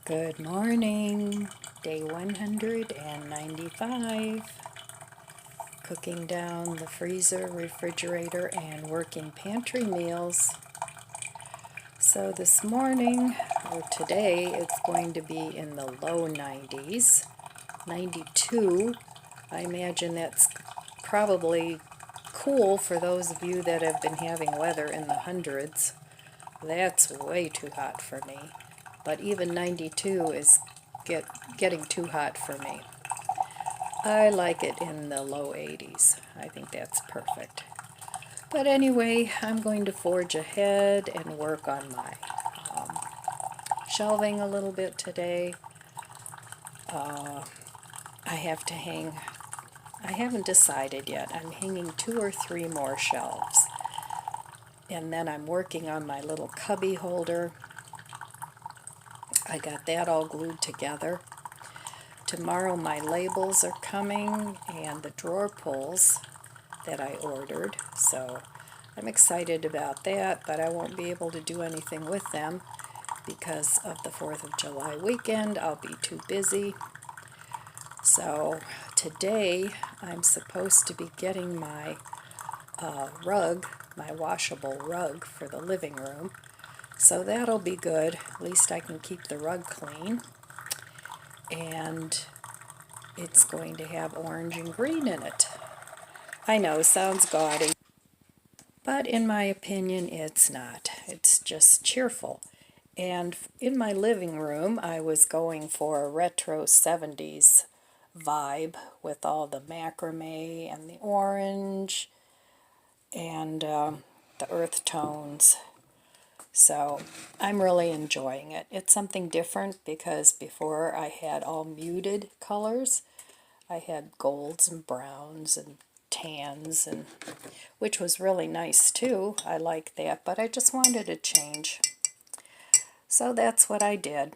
Good morning, day 195. Cooking down the freezer, refrigerator, and working pantry meals. So this morning, or today, it's going to be in the low 90s, 92. I imagine that's probably cool for those of you that have been having weather in the hundreds. That's way too hot for me. But even 92 is getting too hot for me. I like it in the low 80s. I think that's perfect. But anyway, I'm going to forge ahead and work on my shelving a little bit today. I have to hang, I haven't decided yet. I'm hanging 2 or 3 more shelves. And then I'm working on my little cubby holder. I got that all glued together. Tomorrow my labels are coming and the drawer pulls that I ordered, so I'm excited about that, but I won't be able to do anything with them because of the 4th of July weekend. I'll be too busy. So today I'm supposed to be getting my rug, my washable rug for the living room, so that'll be good. At least I can keep the rug clean. And it's going to have orange and green in it. I know, sounds gaudy, but in my opinion it's not. It's just cheerful. And in my living room I was going for a retro 70s vibe with all the macrame and the orange and the earth tones. So I'm really enjoying it. It's something different because before I had all muted colors. I had golds and browns and tans, and which was really nice too. I like that, but I just wanted a change. So that's what I did.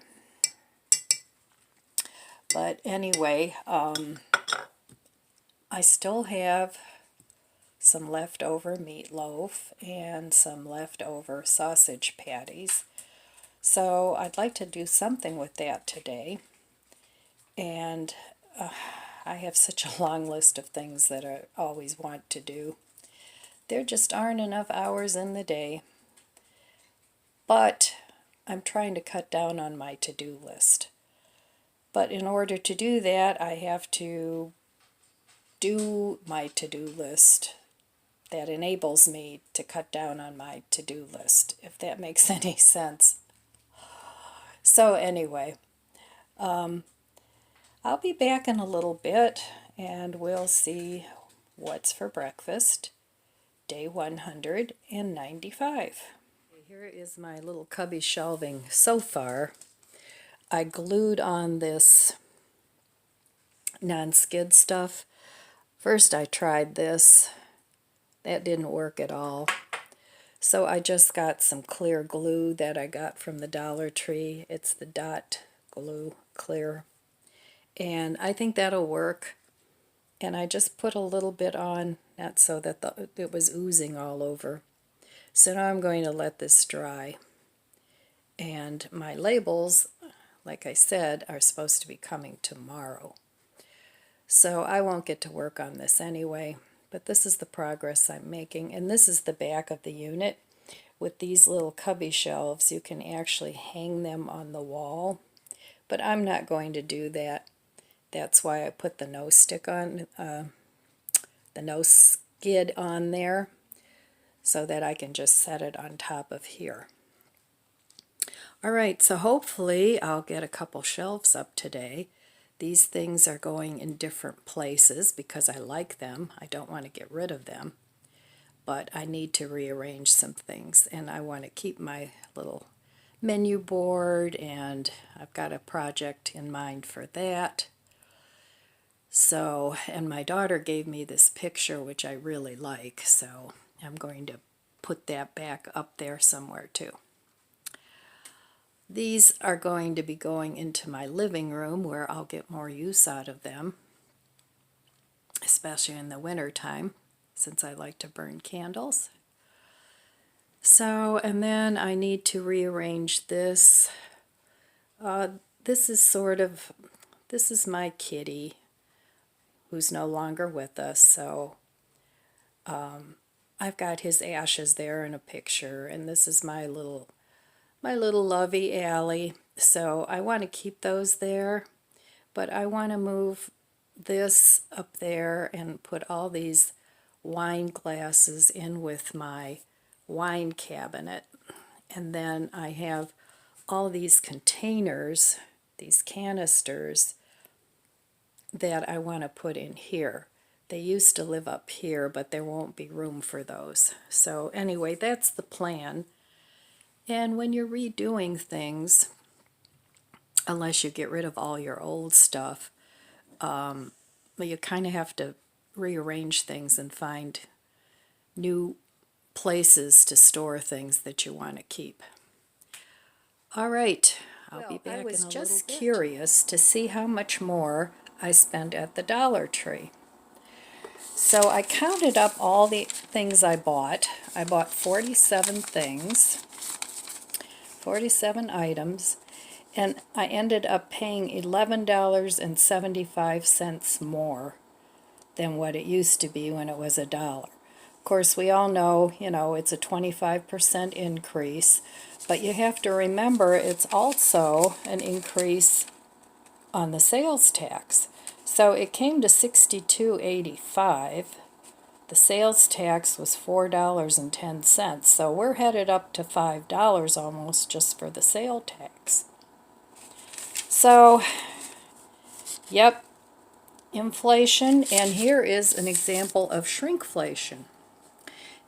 But anyway, I still have some leftover meatloaf and some leftover sausage patties. So I'd like to do something with that today. And I have such a long list of things that I always want to do. There just aren't enough hours in the day. But I'm trying to cut down on my to-do list. But in order to do that, I have to do my to-do list that enables me to cut down on my to-do list, if that makes any sense. So anyway, I'll be back in a little bit and we'll see what's for breakfast, day 195. Here is my little cubby shelving so far. I glued on this non-skid stuff. First I tried this. That didn't work at all. So I just got some clear glue that I got from the Dollar Tree. It's the dot glue clear. And I think that'll work. And I just put a little bit on, not so that it was oozing all over. So now I'm going to let this dry. And my labels, like I said, are supposed to be coming tomorrow. So I won't get to work on this anyway, but this is the progress I'm making. And this is the back of the unit. With these little cubby shelves, you can actually hang them on the wall. But I'm not going to do that. That's why I put the nose stick on, the nose skid on there, so that I can just set it on top of here. Alright, so hopefully I'll get a couple shelves up today. These things are going in different places because I like them. I don't want to get rid of them. But I need to rearrange some things, and I want to keep my little menu board, and I've got a project in mind for that. So, and my daughter gave me this picture which I really like, so I'm going to put that back up there somewhere too. These are going to be going into my living room where I'll get more use out of them, especially in the winter time since I like to burn candles. So, and then I need to rearrange this. this is this is my kitty who's no longer with us, so I've got his ashes there in a picture, and this is my little lovey Allie. So I want to keep those there, but I want to move this up there and put all these wine glasses in with my wine cabinet. And then I have all these containers, these canisters, that I want to put in here. They used to live up here, but there won't be room for those. So anyway, that's the plan. And when you're redoing things, unless you get rid of all your old stuff, you kind of have to rearrange things and find new places to store things that you want to keep. All right, I'll be back in a little bit. I was just curious to see how much more I spent at the Dollar Tree. So I counted up all the things I bought. I bought 47 things, 47 items, and I ended up paying $11.75 more than what it used to be when it was $1. Of course, we all know, it's a 25% increase, but you have to remember it's also an increase on the sales tax. So it came to $62.85. The sales tax was $4.10. So we're headed up to $5 almost just for the sale tax. So, yep, inflation, and here is an example of shrinkflation.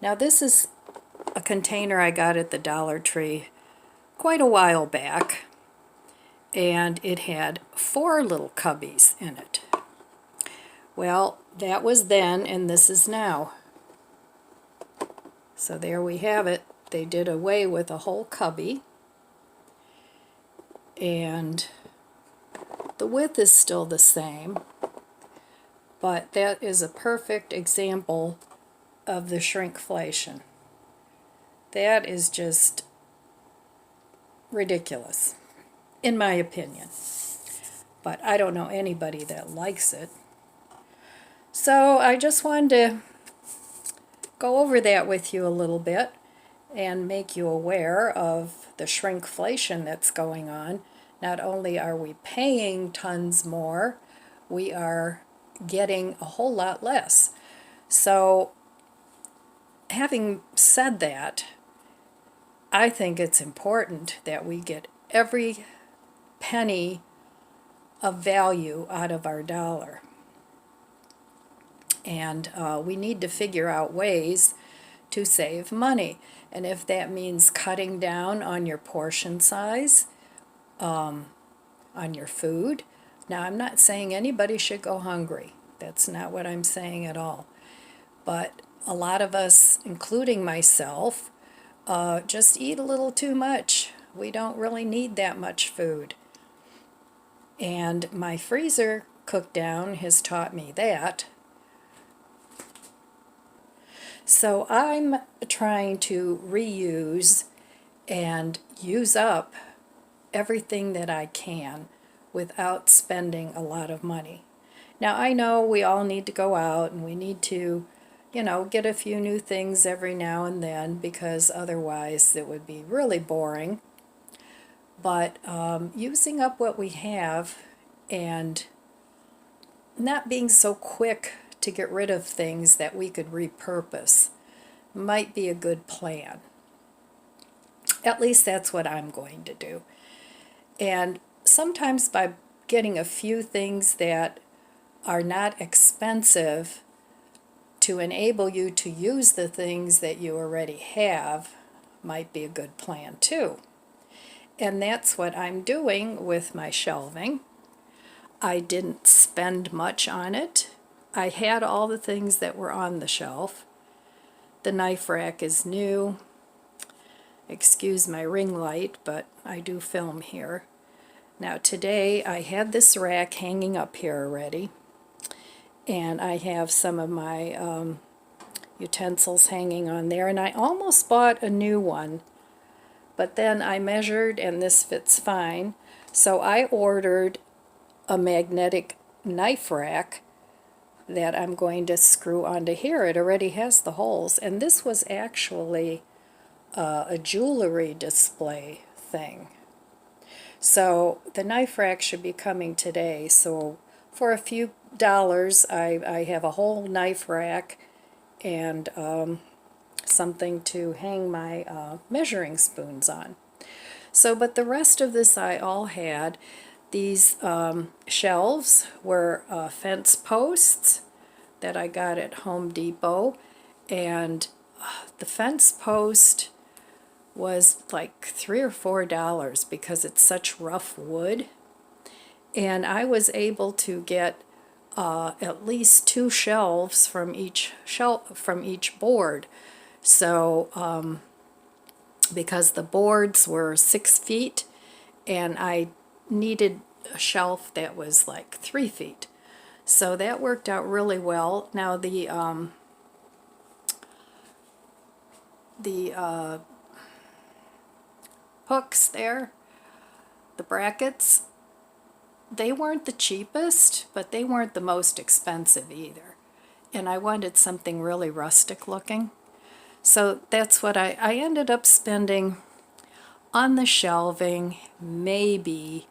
Now this is a container I got at the Dollar Tree quite a while back, and it had 4 little cubbies in it. Well, that was then, and this is now. So there we have it. They did away with a whole cubby, and the width is still the same, but that is a perfect example of the shrinkflation. That is just ridiculous, in my opinion. But I don't know anybody that likes it. So I just wanted to go over that with you a little bit and make you aware of the shrinkflation that's going on. Not only are we paying tons more, we are getting a whole lot less. So having said that, I think it's important that we get every penny of value out of our dollar. And we need to figure out ways to save money. And if that means cutting down on your portion size, on your food. Now, I'm not saying anybody should go hungry. That's not what I'm saying at all. But a lot of us, including myself, just eat a little too much. We don't really need that much food. And my freezer cook down has taught me that. So I'm trying to reuse and use up everything that I can without spending a lot of money. Now I know we all need to go out and we need to, get a few new things every now and then, because otherwise it would be really boring. But using up what we have and not being so quick to get rid of things that we could repurpose might be a good plan. At least that's what I'm going to do. And sometimes by getting a few things that are not expensive to enable you to use the things that you already have might be a good plan too. And that's what I'm doing with my shelving. I didn't spend much on it. I had all the things that were on the shelf. The knife rack is new. Excuse my ring light, but I do film here. Now today I had this rack hanging up here already, and I have some of my utensils hanging on there, and I almost bought a new one, but then I measured and this fits fine. So I ordered a magnetic knife rack that I'm going to screw onto here. It already has the holes, and this was actually a jewelry display thing. So the knife rack should be coming today. So for a few dollars, I have a whole knife rack and something to hang my measuring spoons on. So, but the rest of this I all had. These shelves were fence posts that I got at Home Depot, and the fence post was like $3 or $4 because it's such rough wood, and I was able to get at least 2 shelves from each board. So because the boards were 6 feet and I needed a shelf that was like 3 feet. So that worked out really well. Now the hooks there, the brackets, they weren't the cheapest, but they weren't the most expensive either. And I wanted something really rustic looking. So that's what I ended up spending on the shelving, maybe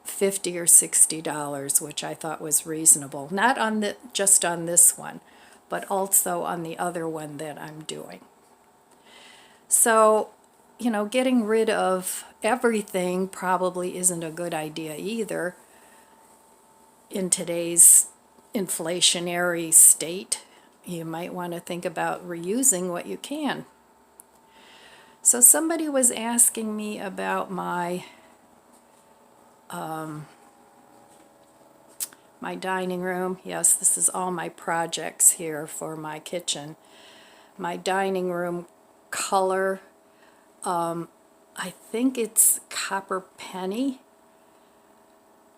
$50 or $60, which I thought was reasonable. Not on just on this one, but also on the other one that I'm doing. So, you know, getting rid of everything probably isn't a good idea either in today's inflationary state. You might want to think about reusing what you can. So somebody was asking me about my dining room. Yes, this is all my projects here for my kitchen. My dining room color, I think it's copper penny.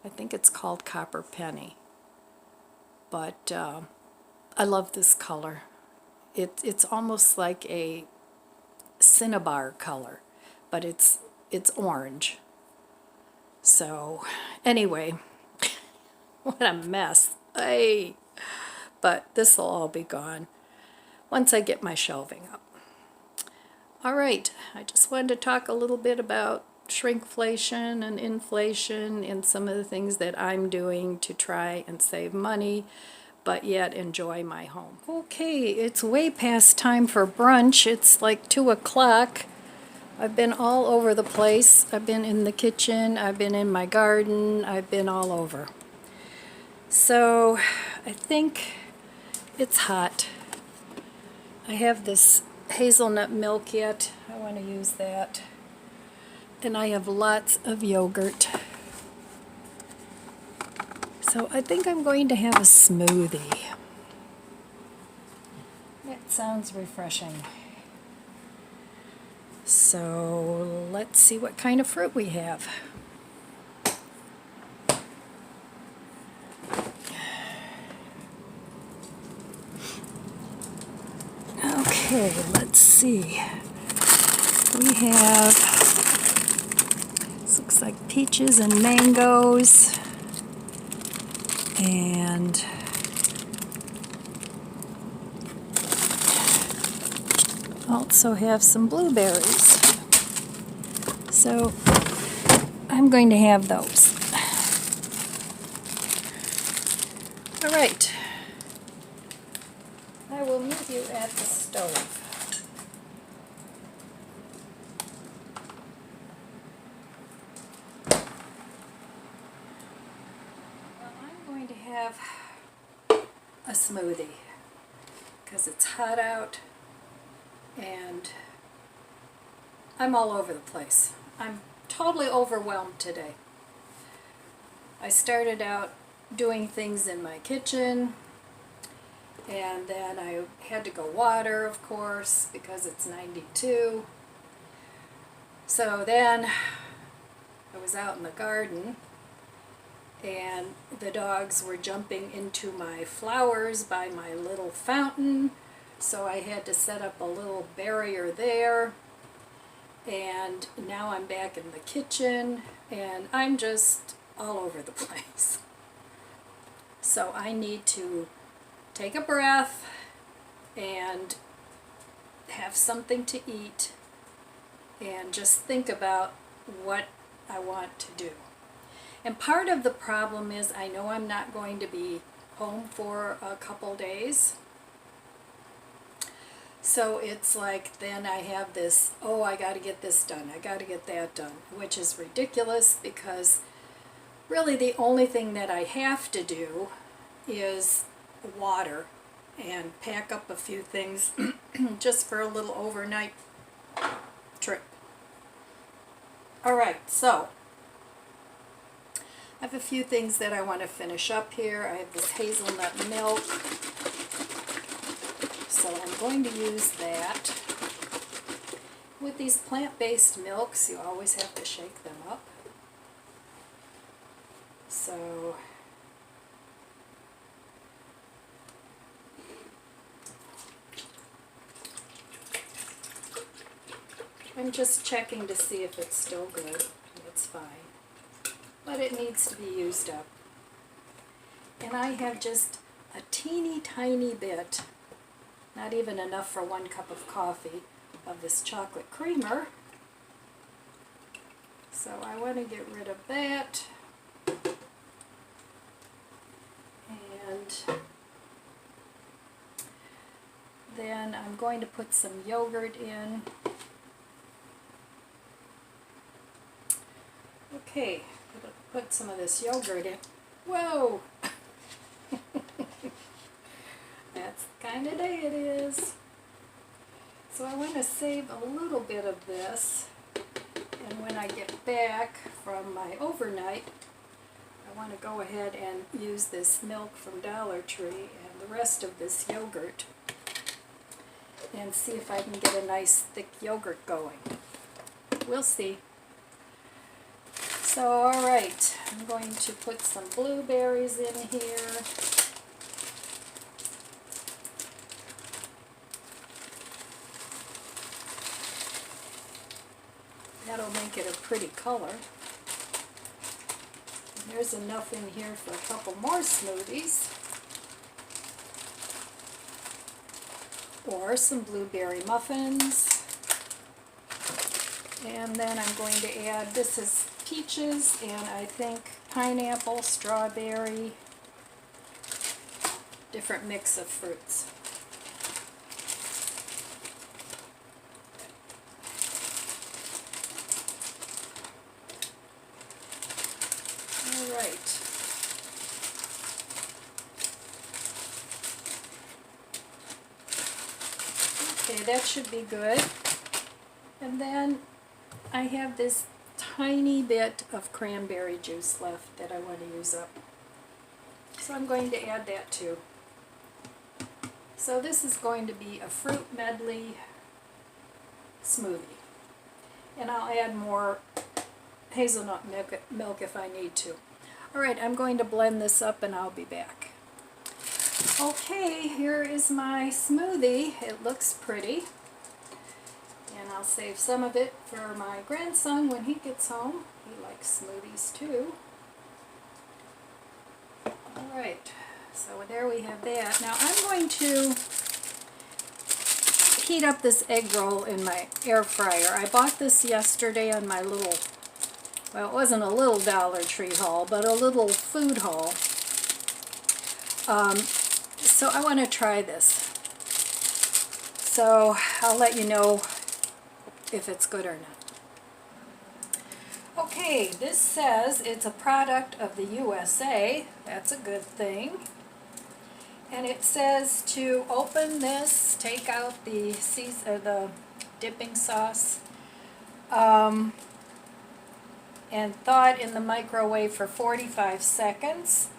I think it's called copper penny. But I love this color. It's almost like a cinnabar color, but it's orange. So anyway, what a mess. Hey, but this will all be gone once I get my shelving up. All right, I just wanted to talk a little bit about shrinkflation and inflation and some of the things that I'm doing to try and save money, but yet enjoy my home. Okay, it's way past time for brunch. It's like 2 o'clock. I've been all over the place. I've been in the kitchen, I've been in my garden, I've been all over. So I think it's hot. I have this hazelnut milk yet. I want to use that. And I have lots of yogurt. So I think I'm going to have a smoothie. That sounds refreshing. So let's see what kind of fruit we have. Okay, let's see. We have, this looks like peaches and mangoes, and also have some blueberries. So I'm going to have those. All right. I will meet you at the stove. Well, I'm going to have a smoothie because it's hot out and I'm all over the place. I'm totally overwhelmed today. I started out doing things in my kitchen, and then I had to go water, of course, because it's 92. So then I was out in the garden, and the dogs were jumping into my flowers by my little fountain, so I had to set up a little barrier there. and now I'm back in the kitchen, and I'm just all over the place. So I need to take a breath and have something to eat and just think about what I want to do. And part of the problem is I know I'm not going to be home for a couple days. So it's like then I have this, oh, I got to get this done, I got to get that done, which is ridiculous because really the only thing that I have to do is water and pack up a few things just for a little overnight trip. Alright, so I have a few things that I want to finish up here. I have this hazelnut milk, so I'm going to use that. With these plant-based milks, you always have to shake them up. So I'm just checking to see if it's still good. It's fine. But it needs to be used up. And I have just a teeny tiny bit, not even enough for 1 cup of coffee, of this chocolate creamer. So I want to get rid of that. And then I'm going to put some yogurt in. Okay, put some of this yogurt in. Whoa! That's the kind of day it is. So I want to save a little bit of this, and when I get back from my overnight, I want to go ahead and use this milk from Dollar Tree and the rest of this yogurt and see if I can get a nice thick yogurt going. We'll see. So, alright, I'm going to put some blueberries in here. That'll make it a pretty color. And there's enough in here for a couple more smoothies. Or some blueberry muffins. And then I'm going to add, this is peaches and I think pineapple, strawberry, different mix of fruits. Alright. Okay, that should be good. And then I have this tiny bit of cranberry juice left that I want to use up. So I'm going to add that too. So this is going to be a fruit medley smoothie. And I'll add more hazelnut milk if I need to. Alright, I'm going to blend this up and I'll be back. Okay, here is my smoothie. It looks pretty. And I'll save some of it for my grandson when he gets home. He likes smoothies too. Alright, so there we have that. Now I'm going to heat up this egg roll in my air fryer. I bought this yesterday on my little, well, it wasn't a little Dollar Tree haul, but a little food haul. So I want to try this. So I'll let you know if it's good or not. Okay, this says it's a product of the USA. That's a good thing. And it says to open this, take out the dipping sauce, and thaw it in the microwave for 45 seconds.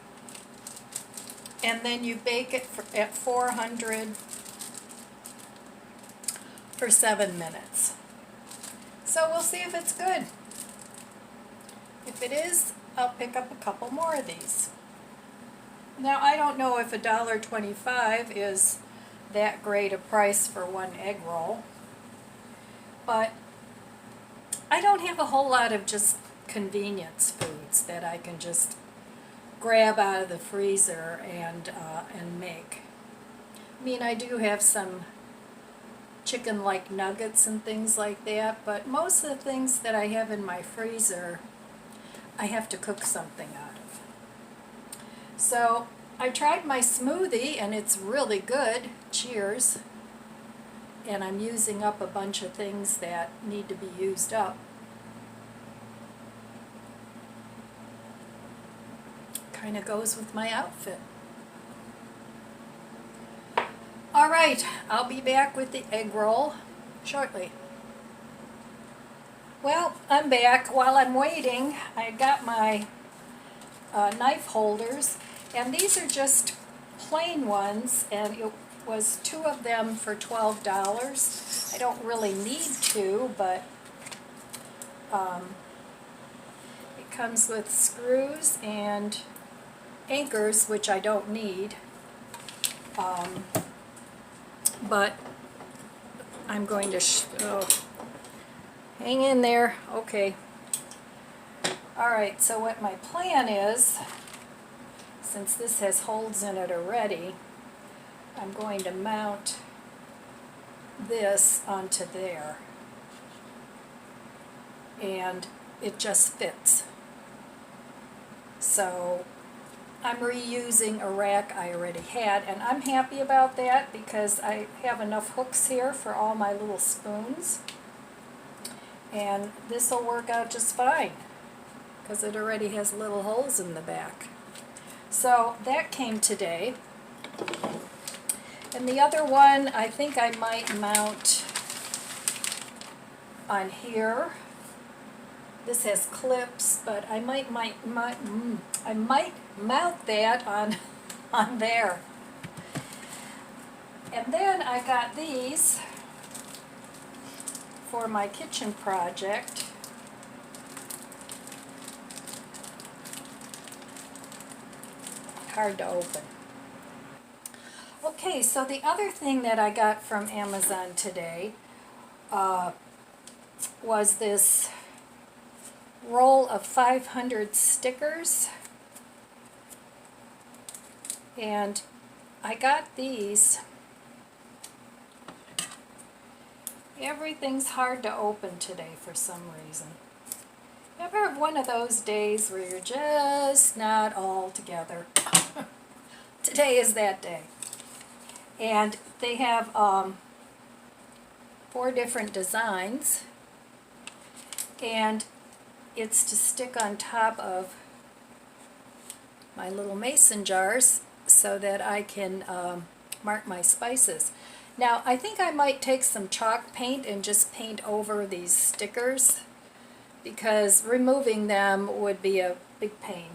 And then you bake it at 400 for 7 minutes. So we'll see if it's good. If it is, I'll pick up a couple more of these. Now I don't know if $1.25 is that great a price for one egg roll, but I don't have a whole lot of just convenience foods that I can just grab out of the freezer and make. I mean, I do have some chicken-like nuggets and things like that, but most of the things that I have in my freezer, I have to cook something out of. So I tried my smoothie and it's really good. Cheers. And I'm using up a bunch of things that need to be used up. Kind of goes with my outfit. All right, I'll be back with the egg roll shortly. Well, I'm back. While I'm waiting, I got my knife holders, and these are just plain ones, and it was 2 of them for $12. I don't really need 2, but it comes with screws and anchors, which I don't need. But I'm going to hang in there. Okay. Alright, so what my plan is, since this has holes in it already, I'm going to mount this onto there. And it just fits. So I'm reusing a rack I already had, and I'm happy about that because I have enough hooks here for all my little spoons. And this will work out just fine because it already has little holes in the back. So that came today. And the other one I think I might mount on here. This has clips, but I might mount that on there. And then I got these for my kitchen project. Hard to open. Okay, so the other thing that I got from Amazon today was this roll of 500 stickers, and I got these. Everything's hard to open today for some reason. Ever have one of those days where you're just not all together? Today is that day. And they have 4 different designs, and it's to stick on top of my little mason jars so that I can mark my spices. Now, I think I might take some chalk paint and just paint over these stickers because removing them would be a big pain.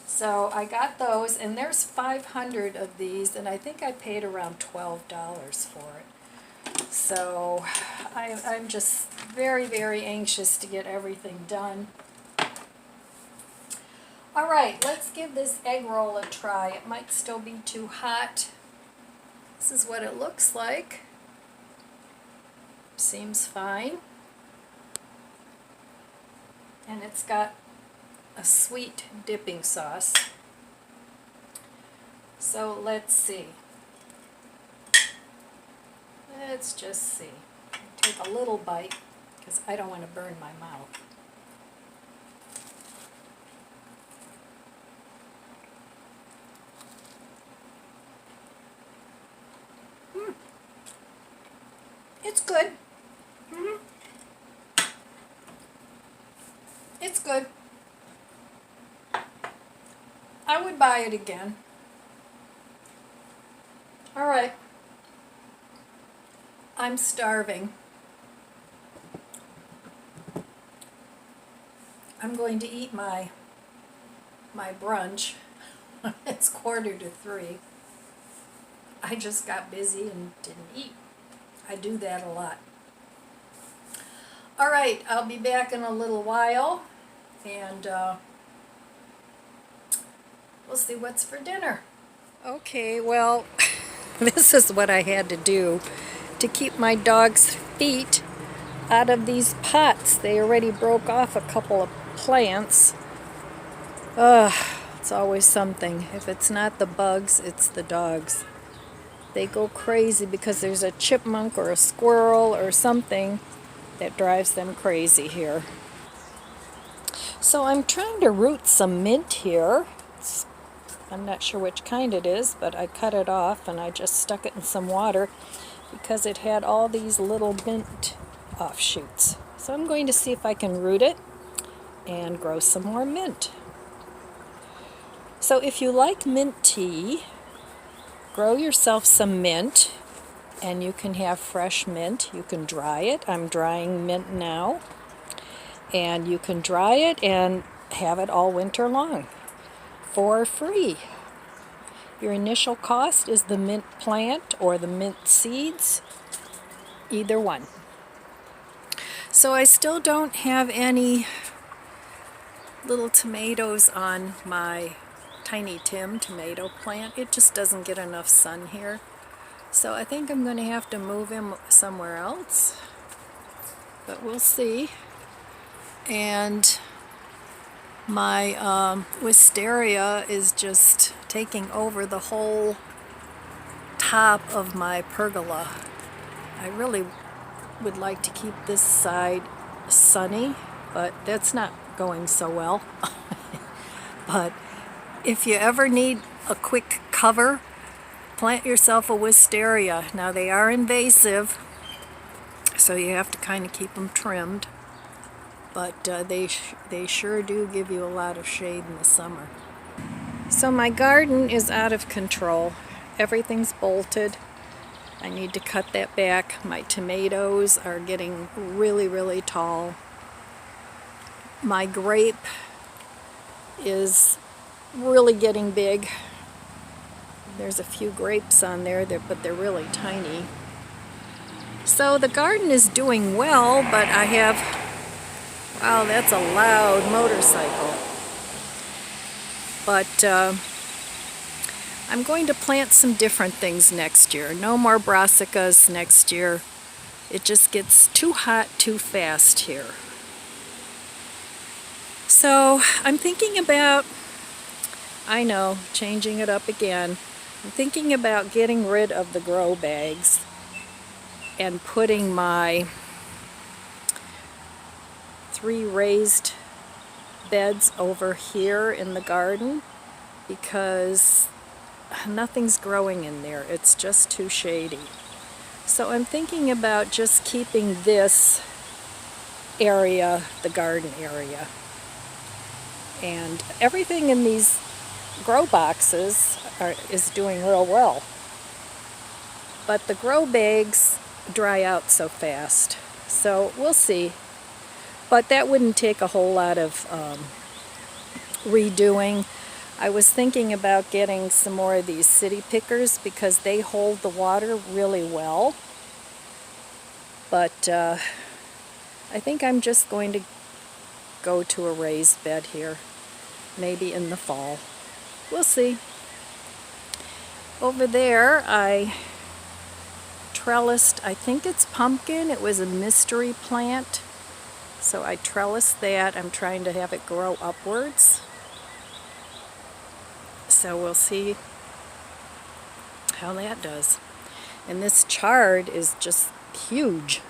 So I got those, and there's 500 of these, and I think I paid around $12 for it. So I'm just very, very anxious to get everything done. All right, let's give this egg roll a try. It might still be too hot. This is what it looks like. Seems fine. And it's got a sweet dipping sauce. So let's see. Let's just see. Take a little bite because I don't want to burn my mouth. It's good. It's good. I would buy it again. All right. I'm starving. I'm going to eat my brunch. It's 2:45. I just got busy and didn't eat. I do that a lot. All right, I'll be back in a little while, and we'll see what's for dinner. Okay, well, this is what I had to do to keep my dog's feet out of these pots. They already broke off a couple of plants. It's always something. If it's not the bugs, it's the dogs. They go crazy because there's a chipmunk or a squirrel or something that drives them crazy here. So I'm trying to root some mint here. I'm not sure which kind it is, but I cut it off and I just stuck it in some water because it had all these little mint offshoots. So I'm going to see if I can root it and grow some more mint. So if you like mint tea, grow yourself some mint, and you can have fresh mint. You can dry it. I'm drying mint now. And you can dry it and have it all winter long for free. Your initial cost is the mint plant or the mint seeds, either one. So I still don't have any little tomatoes on my Tiny Tim tomato plant. It just doesn't get enough sun here. So I think I'm going to have to move him somewhere else, but we'll see. And my wisteria is just taking over the whole top of my pergola. I really would like to keep this side sunny, but that's not going so well. But if you ever need a quick cover, plant yourself a wisteria. Now they are invasive, so you have to kind of keep them trimmed, but they sure do give you a lot of shade in the summer. So my garden is out of control. Everything's bolted. I need to cut that back. My tomatoes are getting really, really tall. My grape is really getting big. There's a few grapes on there, but they're really tiny. So the garden is doing well, but I have, wow, that's a loud motorcycle. But I'm going to plant some different things next year. No more brassicas next year. It just gets too hot too fast here. So I'm thinking about, I know, changing it up again. I'm thinking about getting rid of the grow bags and putting my 3 raised beds over here in the garden, because nothing's growing in there. It's just too shady. So I'm thinking about just keeping this area the garden area. And everything in these grow boxes is doing real well. But the grow bags dry out so fast. So we'll see. But that wouldn't take a whole lot of redoing. I was thinking about getting some more of these city pickers because they hold the water really well. But I think I'm just going to go to a raised bed here, maybe in the fall. We'll see. Over there I trellised, I think it's pumpkin. It was a mystery plant. So I trellised that. I'm trying to have it grow upwards. So we'll see how that does. And this chard is just huge.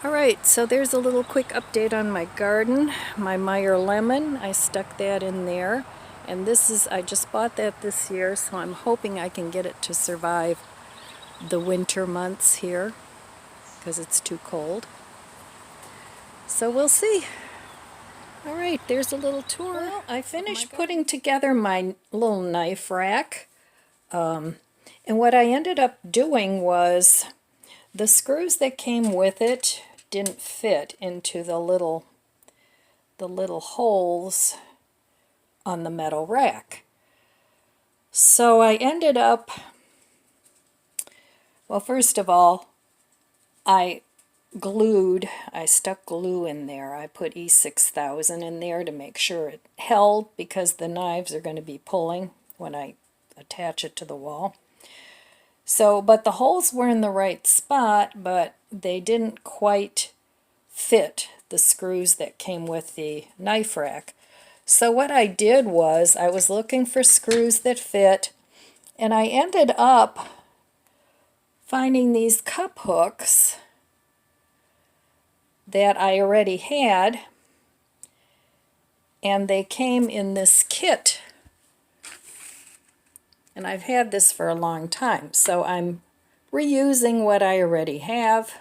Alright, so there's a little quick update on my garden. My Meyer lemon, I stuck that in there. And this is, I just bought that this year, so I'm hoping I can get it to survive the winter months here, because it's too cold. So we'll see. Alright, there's a little tour. Well, I finished putting together my little knife rack. And what I ended up doing was the screws that came with it didn't fit into the little holes on the metal rack. So I ended up, well, first of all, I stuck glue in there. I put E6000 in there to make sure it held, because the knives are going to be pulling when I attach it to the wall. So, but the holes were in the right spot, but they didn't quite fit the screws that came with the knife rack. So what I did was I was looking for screws that fit, and I ended up finding these cup hooks that I already had, and they came in this kit. And I've had this for a long time, so I'm reusing what I already have.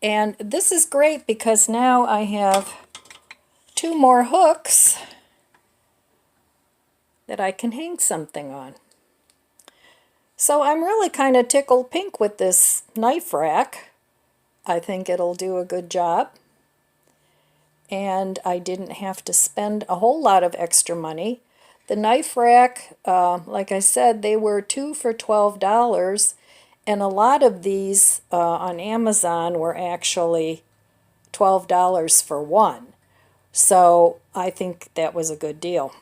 And this is great because now I have 2 more hooks that I can hang something on. So I'm really kind of tickled pink with this knife rack. I think it'll do a good job. And I didn't have to spend a whole lot of extra money. The knife rack, like I said, they were 2 for $12, and a lot of these on Amazon were actually $12 for one. So I think that was a good deal.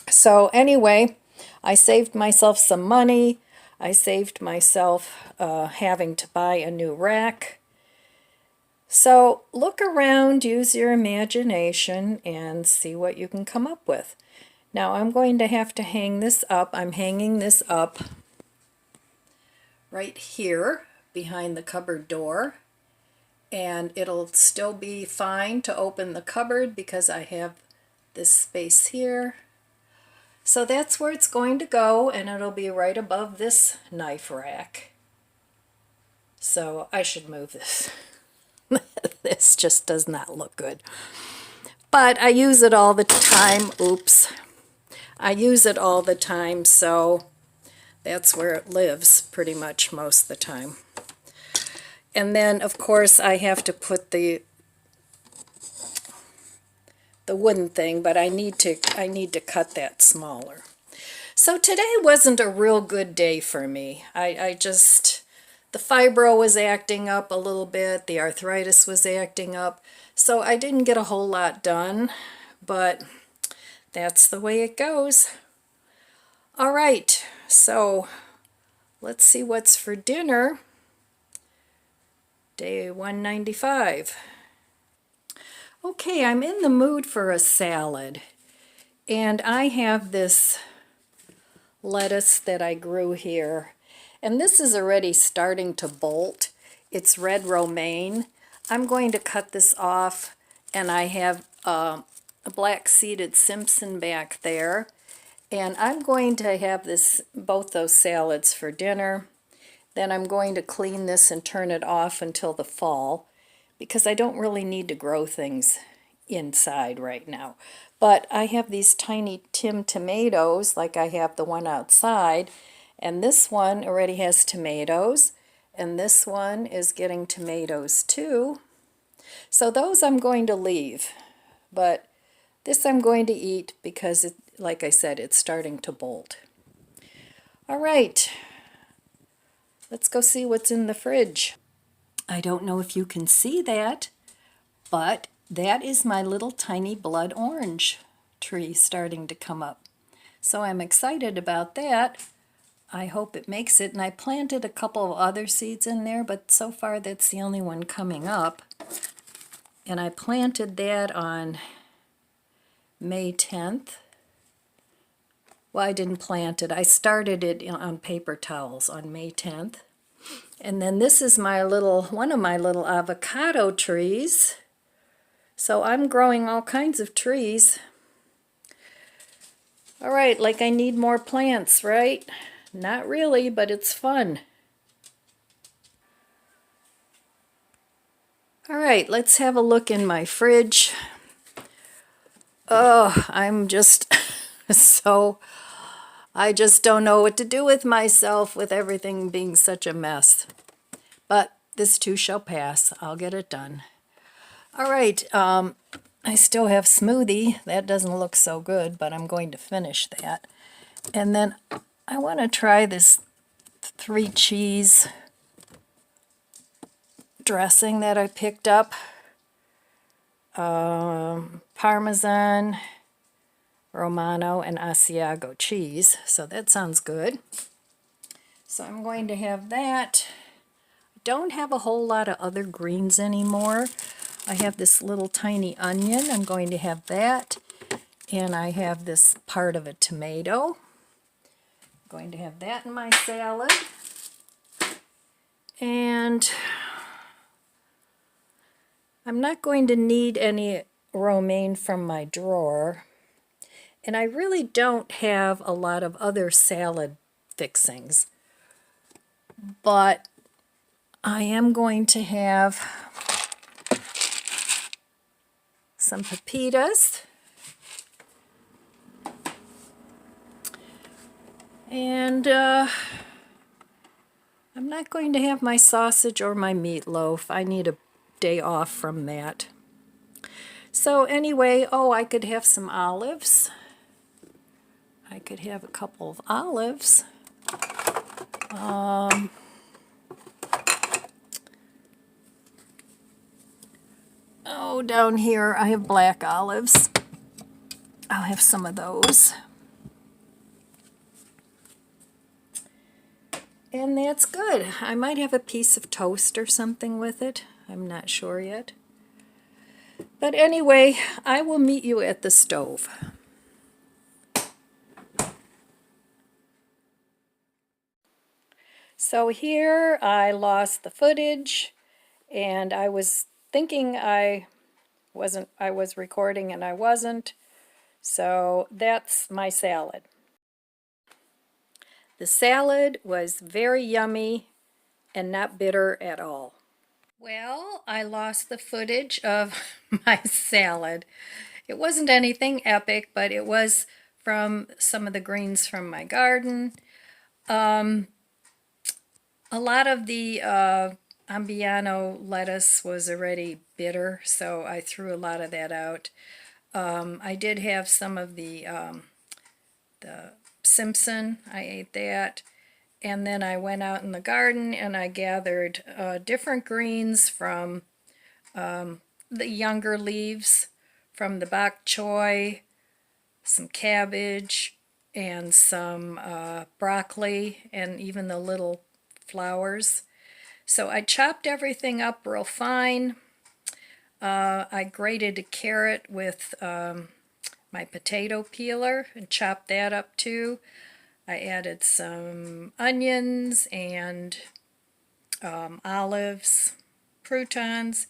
So anyway, I saved myself some money. I saved myself having to buy a new rack. So look around, use your imagination, and see what you can come up with. Now I'm going to have to hang this up. I'm hanging this up right here behind the cupboard door. And it'll still be fine to open the cupboard because I have this space here. So that's where it's going to go, and it'll be right above this knife rack. So I should move this. This just does not look good. But I use it all the time. Oops. I use it all the time, so that's where it lives pretty much most of the time. And then, of course, I have to put the wooden thing, but I need to cut that smaller. So today wasn't a real good day for me. I just, the fibro was acting up a little bit, the arthritis was acting up, so I didn't get a whole lot done, but that's the way it goes. All right, so let's see what's for dinner. Day 195. Okay, I'm in the mood for a salad, and I have this lettuce that I grew here, and this is already starting to bolt. It's red romaine. I'm going to cut this off, and I have a black-seeded Simpson back there, and I'm going to have both those salads for dinner. Then I'm going to clean this and turn it off until the fall, because I don't really need to grow things inside right now. But I have these tiny Tim tomatoes, like I have the one outside, and this one already has tomatoes, and this one is getting tomatoes too. So those I'm going to leave, but this I'm going to eat because, like I said, it's starting to bolt. All right, let's go see what's in the fridge. I don't know if you can see that, but that is my little tiny blood orange tree starting to come up. So I'm excited about that. I hope it makes it, and I planted a couple of other seeds in there, but so far that's the only one coming up. And I planted that on May 10th. Well, I didn't plant it. I started it on paper towels on May 10th. And then this is one of my little avocado trees. So I'm growing all kinds of trees. All right, like I need more plants, right? Not really, but it's fun. All right, let's have a look in my fridge. Oh, I'm just I just don't know what to do with myself with everything being such a mess. But this too shall pass. I'll get it done. All right, I still have smoothie. That doesn't look so good, but I'm going to finish that. And then I want to try this 3 cheese dressing that I picked up. Parmesan, Romano, and Asiago cheese. So that sounds good. So I'm going to have that. don't have a whole lot of other greens anymore. I have this little tiny onion. I'm going to have that. And I have this part of a tomato. I'm going to have that in my salad. And I'm not going to need any romaine from my drawer. And I really don't have a lot of other salad fixings. But I am going to have some pepitas. And I'm not going to have my sausage or my meatloaf. I need a day off from that. So anyway, oh, I could have some olives. I could have a couple of olives. Oh, down here I have black olives. I'll have some of those. And that's good. I might have a piece of toast or something with it. I'm not sure yet. But anyway, I will meet you at the stove. So here I lost the footage, and I was thinking I was recording and I wasn't. So that's my salad. The salad was very yummy and not bitter at all. Well, I lost the footage of my salad. It wasn't anything epic, but it was from some of the greens from my garden. A lot of the Ambiano lettuce was already bitter, so I threw a lot of that out. I did have some of the Simpson. I ate that. And then I went out in the garden and I gathered different greens from the younger leaves, from the bok choy, some cabbage, and some broccoli, and even the little flowers. So I chopped everything up real fine. I grated a carrot with my potato peeler and chopped that up too. I added some onions and olives, croutons,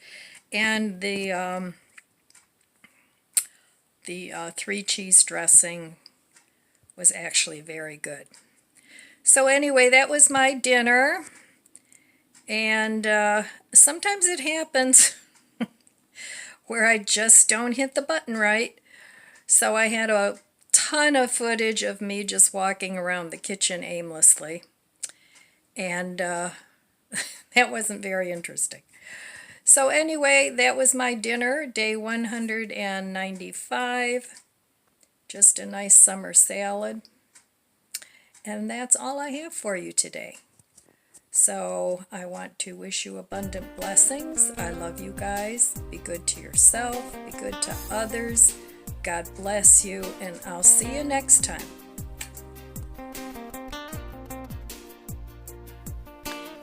and the 3-cheese dressing was actually very good. So anyway, that was my dinner, and sometimes it happens where I just don't hit the button right. So I had a ton of footage of me just walking around the kitchen aimlessly, and that wasn't very interesting. So anyway, that was my dinner, day 195, just a nice summer salad. And that's all I have for you today. So I want to wish you abundant blessings. I love you guys. Be good to yourself. Be good to others. God bless you, and I'll see you next time.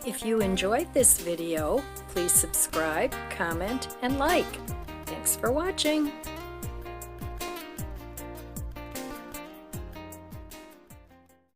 If you enjoyed this video, please subscribe, comment, and like. Thanks for watching.